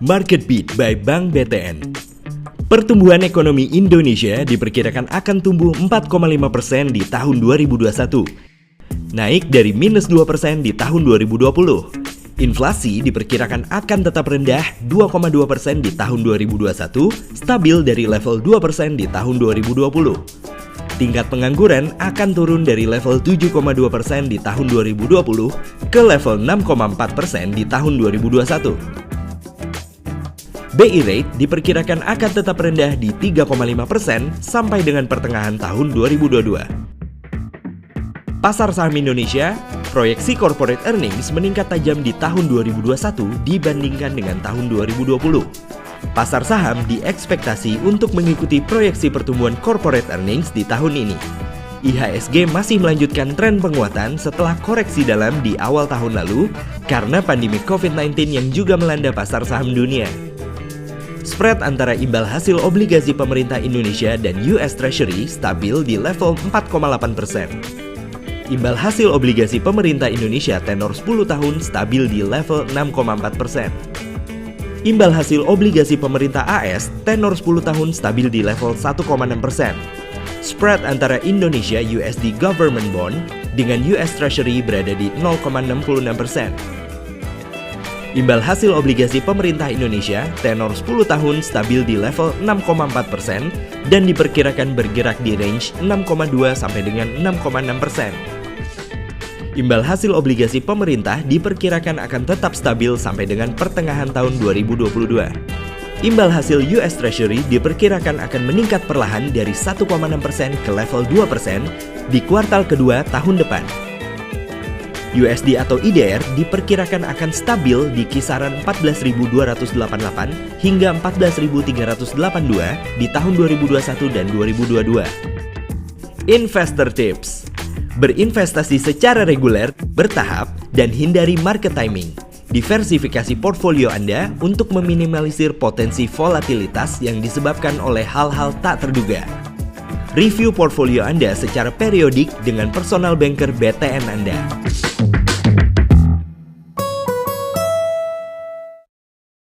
Market Beat by Bank BTN. Pertumbuhan ekonomi Indonesia diperkirakan akan tumbuh 4,5% di tahun 2021, naik dari minus 2% di tahun 2020. Inflasi diperkirakan akan tetap rendah 2,2% di tahun 2021, stabil dari level 2% di tahun 2020. Tingkat pengangguran akan turun dari level 7,2% di tahun 2020 ke level 6,4% di tahun 2021. BI rate diperkirakan akan tetap rendah di 3,5% sampai dengan pertengahan tahun 2022. Pasar saham Indonesia, proyeksi corporate earnings meningkat tajam di tahun 2021 dibandingkan dengan tahun 2020. Pasar saham diekspektasi untuk mengikuti proyeksi pertumbuhan corporate earnings di tahun ini. IHSG masih melanjutkan tren penguatan setelah koreksi dalam di awal tahun lalu karena pandemi COVID-19 yang juga melanda pasar saham dunia. Spread antara imbal hasil obligasi pemerintah Indonesia dan US Treasury stabil di level 4,8%. Imbal hasil obligasi pemerintah Indonesia tenor 10 tahun stabil di level 6,4%. Imbal hasil obligasi pemerintah AS tenor 10 tahun stabil di level 1,6%. Spread antara Indonesia USD Government Bond dengan US Treasury berada di 0,66%. Imbal hasil obligasi pemerintah Indonesia tenor 10 tahun stabil di level 6,4% dan diperkirakan bergerak di range 6,2 sampai dengan 6,6%. Imbal hasil obligasi pemerintah diperkirakan akan tetap stabil sampai dengan pertengahan tahun 2022. Imbal hasil US Treasury diperkirakan akan meningkat perlahan dari 1,6% ke level 2% di kuartal kedua tahun depan. USD atau IDR diperkirakan akan stabil di kisaran 14.288 hingga 14.382 di tahun 2021 dan 2022. Investor Tips: berinvestasi secara reguler, bertahap, dan hindari market timing. Diversifikasi portfolio Anda untuk meminimalisir potensi volatilitas yang disebabkan oleh hal-hal tak terduga. Review portfolio Anda secara periodik dengan personal banker BTN Anda.